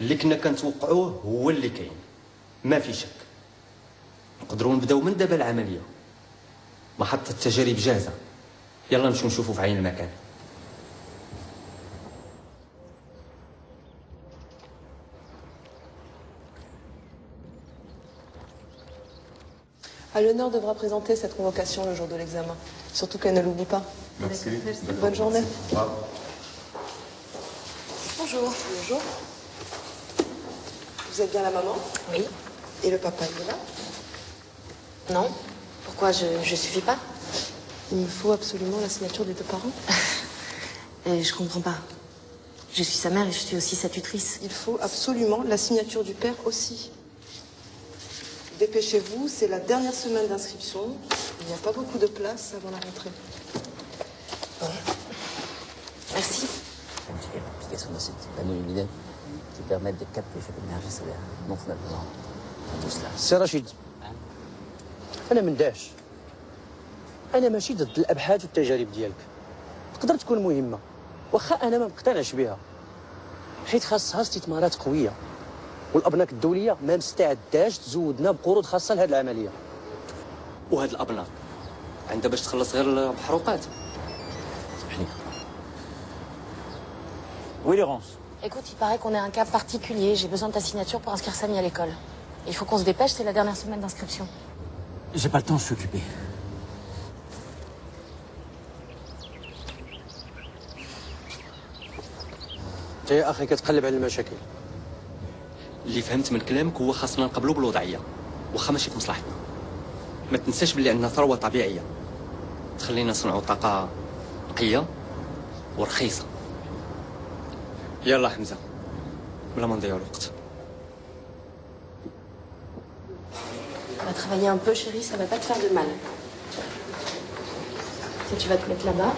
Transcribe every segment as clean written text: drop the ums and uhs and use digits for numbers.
اللي كنا كنتوقعوه هو اللي كاين، ما في شك. نقدروا نبداو من دابا العمليه. محطه التجارب جاهزه، يلا نمشيو نشوفوا في عين المكان. À l'honneur devra présenter cette convocation le jour de l'examen. Surtout qu'elle ne l'oublie pas. Merci. Bonne journée. Bravo. Bonjour. Bonjour. Vous êtes bien la maman? Oui. Et le papa, il est là? Non. Pourquoi je suffis pas? Il me faut absolument la signature des deux parents. Je comprends pas. Je suis sa mère et je suis aussi sa tutrice. Il faut absolument la signature du père aussi. Dépêchez-vous, c'est la dernière semaine d'inscription. Il n'y a pas beaucoup de place avant la rentrée. Bon. Merci. J'ai l'application de cette panneau lumineux qui permettent de capter cette énergie solaire. Donc on a besoin de tout cela. سي رشيد، أنا من داعش. أنا ماشي ضد الأبحاث والتجارب ديالك. تقدر تكون مهمة، واخا أنا ما مقتنعش بها. حيت خاصها استثمارات قوية. والأبناك الدولية ما مستعداش تزودنا بقروض خاصة لهذه العملية. وهاد الابناق عندها باش تخلص غير محروقات. سمح لي. Oui, Laurence. Écoute, il paraît qu'on est un cas particulier. J'ai besoin de ta signature pour inscrire Samy à l'école. Il faut qu'on se dépêche, c'est la dernière semaine d'inscription. J'ai pas le temps, je suis occupé. أنت يا أخي كتقلب على المشاكل. اللي فهمت من كلامك هو خاصنا نقبلوا بالوضعيه، واخا ماشي في مصلحتنا. ما تنساش بلي عندنا ثروه طبيعيه تخلينا نصنعوا طاقه نقيه ورخيصه. يلا حمزه بلا ما نضيعوا الوقت. On va travailler un peu, chérie, ça va pas te faire de mal. Tu vas te mettre là-bas.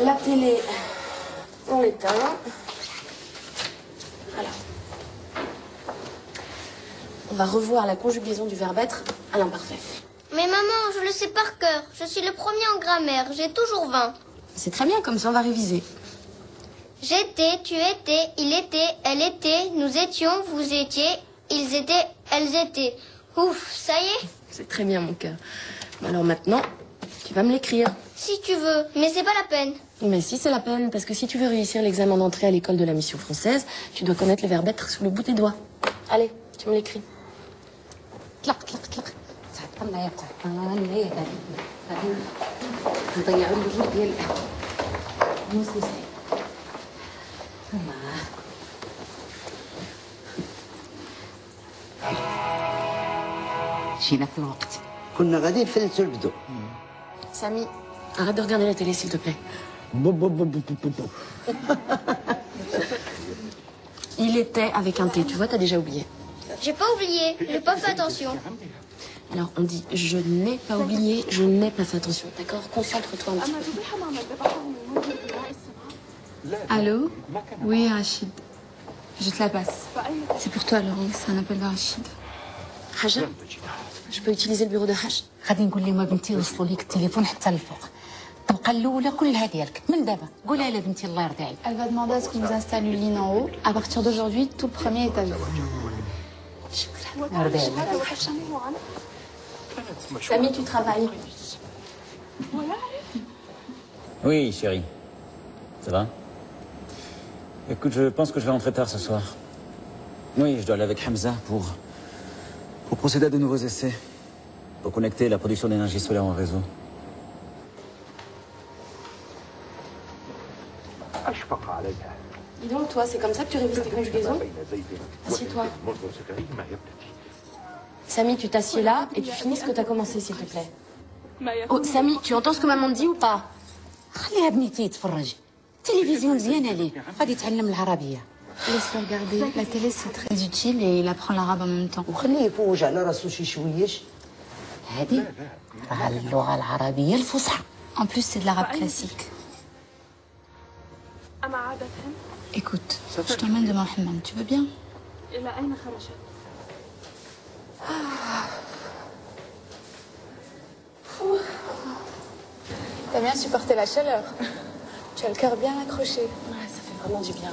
La télé, on l'éteint. Voilà. On va revoir la conjugaison du verbe être à l'imparfait. Mais maman, je le sais par cœur. Je suis le premier en grammaire. J'ai toujours 20. C'est très bien, comme ça on va réviser. J'étais, tu étais, il était, elle était, nous étions, vous étiez, ils étaient, elles étaient. Ouf, ça y est? C'est très bien, mon cœur. Alors maintenant, tu vas me l'écrire. Si tu veux, mais c'est pas la peine. Mais si, c'est la peine, parce que si tu veux réussir l'examen d'entrée à l'école de la mission française, tu dois connaître le verbe être sous le bout des doigts. Allez, tu me l'écris. طلق طلق طلق تعطلنا يا تعطلنا يا غادي نضيعوا الوجود ديال الموسيقى الله جينا في الوقت كنا غادي نفلتوا البدو. Samy, arrête de regarder la télé, s'il te plaît. Il était avec un T, tu vois, t'as déjà oublié. J'ai pas oublié, j'ai pas fait attention. Alors, on dit je n'ai pas oublié, je n'ai pas fait attention, d'accord? Concentre-toi un petit peu. Allô? Oui, Rachid. Je te la passe. C'est pour toi, Laurence, c'est un appel de Rachid. Haja, je peux utiliser le bureau de Haj? غادي نقول لهم بنتي يوصلوا لك التليفون حتى الفوق. الطبقه الاولى كلها ديالك من دابا. قولها لها بنتي الله يرضي عليك. Elle va demander à ce qu'on vous installe une ligne en haut. À partir d'aujourd'hui, tout le premier est à vous. يرضي عليك. Samy, tu travailles. Oui, chérie. Ça va? Écoute, je pense que je vais rentrer tard ce soir. Oui, je dois aller avec Hamza pour procéder à de nouveaux essais. Pour connecter la production d'énergie solaire en réseau. Dis donc, toi, c'est comme ça que tu révises tes conjugaisons? Assieds-toi. Samy, tu t'assieds là et tu finis ce que t'as commencé, s'il te plaît. Oh, Samy, tu entends ce que maman dit ou pas? خليها بنيتي يتفرج. التلفزيون مزيانه ليه غادي يتعلم العربيه. Laisse-le regarder. La télé, c'est très utile et il apprend l'arabe en même temps. وخليه يفوج على راسو شي شويش. هذه راه اللغه العربيه الفصحى. En plus, c'est de l'arabe classique. Écoute, je t'emmène devant Hammam, tu veux bien? T'as bien supporté la chaleur. Tu as le cœur bien accroché. Ouais, ça fait vraiment du bien.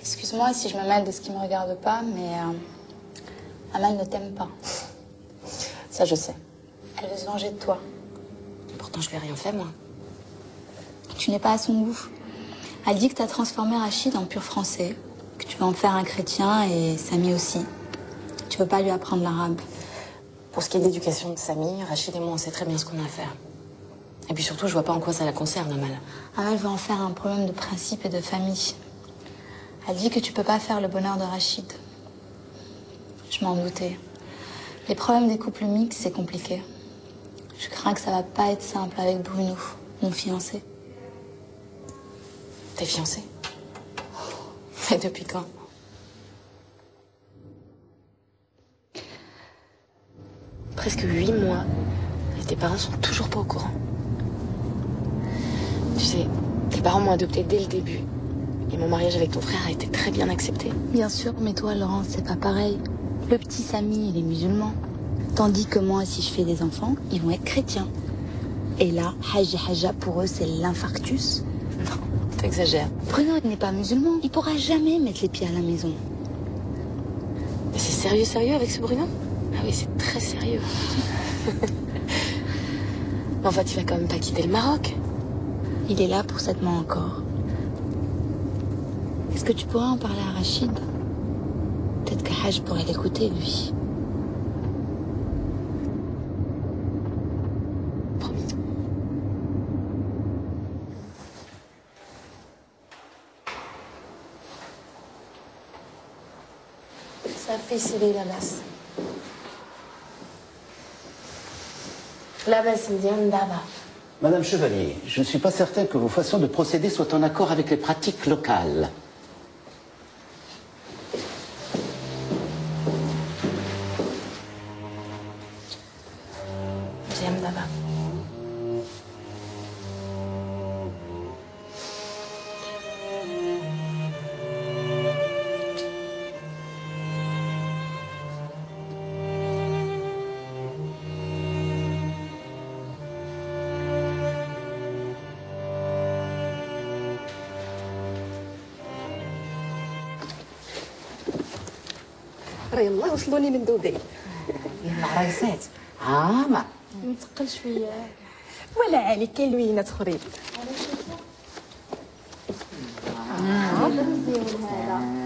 Excuse-moi si je me mêle de ce qui me regarde pas, mais Amal ne t'aime pas. Ça, je sais. Elle veut se venger de toi. Pourtant, je lui ai rien fait, moi. Tu n'es pas à son goût. Elle dit que tu as transformé Rachid en pur français, que tu veux en faire un chrétien et Samy aussi. Tu veux pas lui apprendre l'arabe. Pour ce qui est d'éducation de Samy, Rachid et moi, on sait très bien ce qu'on a à faire. Et puis surtout, je vois pas en quoi ça la concerne, Amal. Amal veut en faire un problème de principe et de famille. Elle dit que tu peux pas faire le bonheur de Rachid. Je m'en doutais. Les problèmes des couples mixtes, c'est compliqué. Je crains que ça va pas être simple avec Bruno, mon fiancé. T'es fiancée? Et depuis quand? Presque 8 mois. Et tes parents sont toujours pas au courant. Tu sais, tes parents m'ont adoptée dès le début. Et mon mariage avec ton frère a été très bien accepté. Bien sûr, mais toi, Laurence, c'est pas pareil. Le petit Samy, il est musulman. Tandis que moi, si je fais des enfants, ils vont être chrétiens. Et là, Haja, pour eux, c'est l'infarctus. Non, t'exagères. Bruno n'est pas musulman. Il pourra jamais mettre les pieds à la maison. Mais c'est sérieux avec ce Bruno? Ah oui, c'est très sérieux. Mais en fait, il va quand même pas quitter le Maroc. Il est là pour 7 mois encore. Est-ce que tu pourrais en parler à Rachid? Peut-être que Haj pourrait l'écouter, lui. Promis. Ça fait céder la basse. La basse indienne d'Aba. Madame Chevalier, je ne suis pas certain que vos façons de procéder soient en accord avec les pratiques locales. J'aime d'Aba. راه يلاه وصلوني من دبي. يلا عريسات عامر مثقل شويه ولا عليك كاين لوينات اخرين.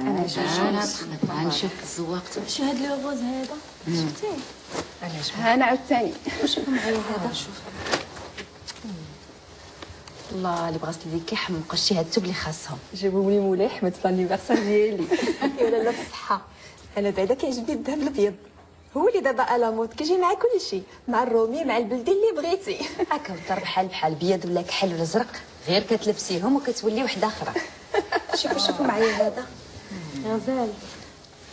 انا جوج نشوف زوقت شو هاد لو غوز هذا؟ شفتيه؟ انا جوج انا عاوتاني واش بغا معايا هذا؟ شوف الله اللي بغات لي كيحمق شي هادو اللي خاصهم جابوا لي مولاي احمد في لانيفرسير ديالي. ولا لا بالصحه. انا بعدا كيعجبني الذهب الابيض، هو اللي دابا على مود كيجي مع كلشي، مع الرومي مع البلدي اللي بغيتي. هكا وتر بحال بيض ولا كحل ولا زرق، غير كتلبسيهم وكتولي وحده اخرى. شوفوا معايا هذا غزال.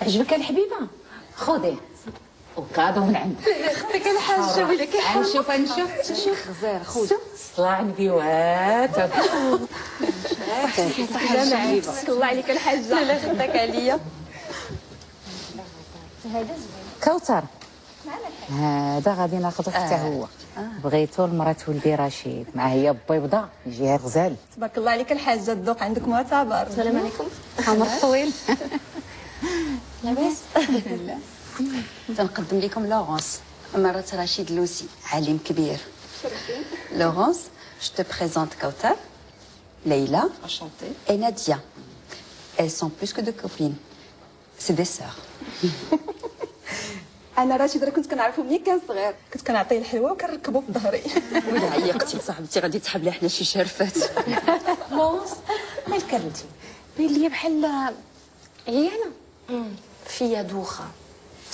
عجبك الحبيبه؟ خذيه وكادو من عندك. خليك الحاج جابوا لك نشوف غزال خذ طلع نديوات. الله عليك الحاجه. الله يخليك عليا. كوثر هذا غادي ناخذه حتى هو. بغيتو المراه ولدي رشيد مع هي بيضه يجيها غزال. تبارك الله عليك الحاجه، الذوق عندك معتبر. السلام عليكم. عمر طويل. لاباس؟ تنقدم لكم لورونس، مرات رشيد لوسي، عالم كبير. لورونس، je te présente Kautar, Leïla et Nadia. Elles sont plus que deux copines. C'est des sœurs. انا راشد راه كنت كنعرفو ملي كان صغير، كنت كنعطيه الحلوه وكنركبو في ظهري. ولا عيقتي صاحبتي غادي تسحب لها حنا شي شرفات. لونس مالك كرمتي بين لي بحال عيانه. Fille à Doura.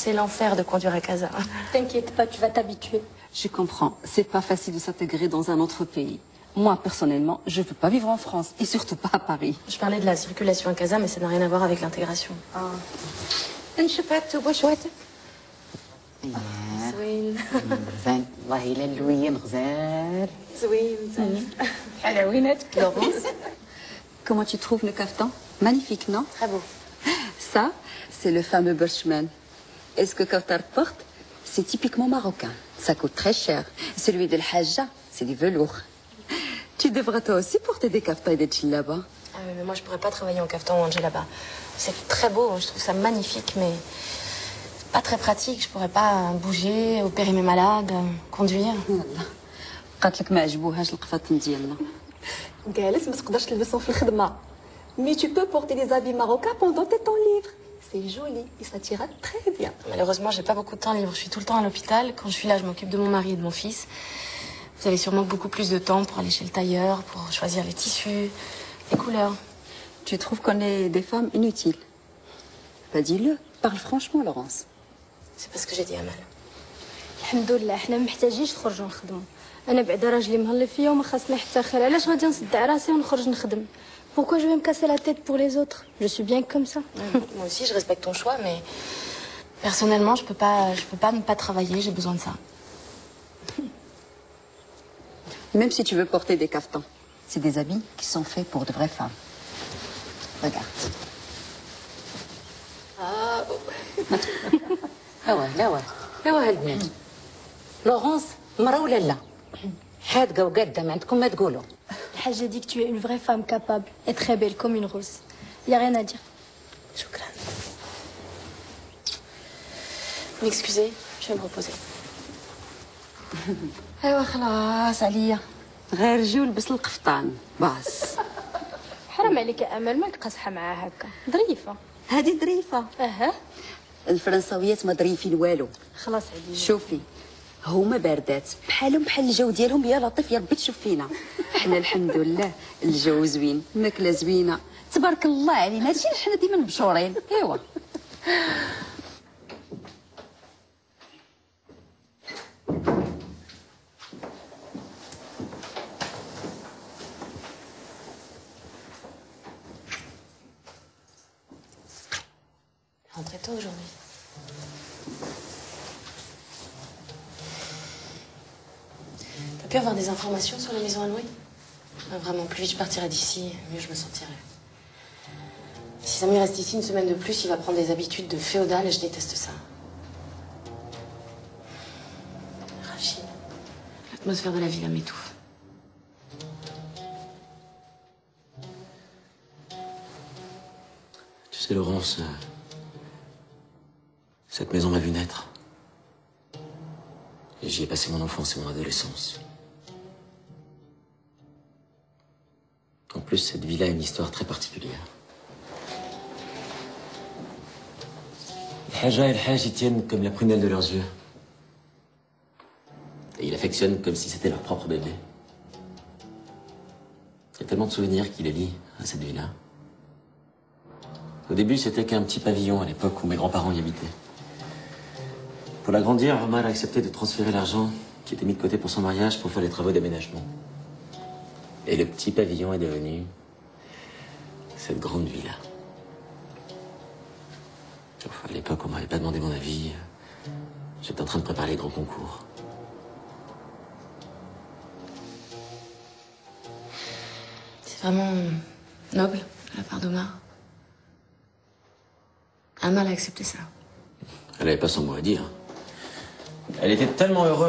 C'est l'enfer de conduire à Casa. T'inquiète pas, tu vas t'habituer. Je comprends. C'est pas facile de s'intégrer dans un autre pays. Moi, personnellement, je ne peux pas vivre en France, et surtout pas à Paris. Je parlais de la circulation à Casa, mais ça n'a rien à voir avec l'intégration. نشوف هاد التوبه شواتك زوين غزال والله الا اللوين غزال زوين حلاويناتك. Laurence, comment tu trouves le caftan? Magnifique, non? Très beau. Ça, c'est le fameux Birchman. Et ce que Kautar porte, c'est typiquement marocain. Ça coûte très cher. Celui de l'Hajja, c'est du velours. Tu devras toi aussi porter des kaftans et des djellabas. Ah oui, mais moi, je pourrais pas travailler en caftan ou en djellaba. C'est très beau, je trouve ça magnifique, mais pas très pratique. Je pourrais pas bouger, opérer mes malades, conduire. يلا قالت لك ما عجبوهاش القفاطن ديالنا. قالت ما تقدرش تلبسهم في الخدمه. Mais tu peux porter des habits marocains pendant tes temps libres. C'est joli et ça t'ira très bien. Malheureusement, j'ai pas beaucoup de temps libre. Je suis tout le temps à l'hôpital. Quand je suis là, je m'occupe de mon mari et de mon fils. Vous avez sûrement beaucoup plus de temps pour aller chez le tailleur, pour choisir les tissus, les couleurs. Tu trouves qu'on est des femmes inutiles? Bah dis-le, parle franchement, Laurence. C'est pas ce que j'ai dit à Amal. الحمد لله حنا ما محتاجينش نخرجوا نخدموا. انا بعدا راجلي مهلب فيا وما خاصني حتى خير. علاش غادي نصدع راسي ونخرج نخدم؟ Pourquoi je vais me casser la tête pour les autres? Je suis bien comme ça. Moi aussi, je respecte ton choix, mais personnellement, je peux pas ne pas travailler. J'ai besoin de ça. Même si tu veux porter des caftans, c'est des habits qui sont faits pour de vraies femmes. Regarde. ايوا البنات لورونس مرا ولا لا حادقه وقاده ما عندكم ما تقولوا. J'ai dit que tu es une vraie femme capable et très belle comme une rose. Y a rien à dire. Choukran. M'excusez, je vais me reposer. ايوا خلاص عليا غير جيو لبس القفطان باص. حرام عليك يا امل، مالك قاصحه معاها هكا؟ ظريفه. هذه ظريفه. اها الفرنساويات ما ظريفين والو. خلاص عليا. شوفي هما باردات بحالهم بحال الجو ديالهم. يا لطيف يا ربي تشوف فينا. حنا الحمد لله الجو زوين، الماكله زوينه، تبارك الله علينا. هادشي اللي حنا ديما مبشورين. ايوا Rentrez tôt aujourd'hui. T'as pu avoir des informations sur la maison à louer? Vraiment, plus vite je partirai d'ici, mieux je me sentirai. Si Samy reste ici une semaine de plus, il va prendre des habitudes de féodal et je déteste ça. Rachid, l'atmosphère de la ville m'étouffe. Tu sais, Laurence, cette maison m'a vu naître. Et j'y ai passé mon enfance et mon adolescence. En plus, cette villa a une histoire très particulière. El Hadja et El Hadj y tiennent comme la prunelle de leurs yeux. Et ils l'affectionnent comme si c'était leur propre bébé. Il y a tellement de souvenirs qui les lient à cette villa. Au début, c'était qu'un petit pavillon à l'époque où mes grands-parents y habitaient. Pour l'agrandir, Omar a accepté de transférer l'argent qui était mis de côté pour son mariage pour faire les travaux d'aménagement. Et le petit pavillon est devenu cette grande villa. Enfin, à l'époque, on m'avait pas demandé mon avis. J'étais en train de préparer les grands concours. C'est vraiment noble de la part d'Omar. Amal a accepté ça. Elle avait pas son mot à dire. Elle était tellement heureuse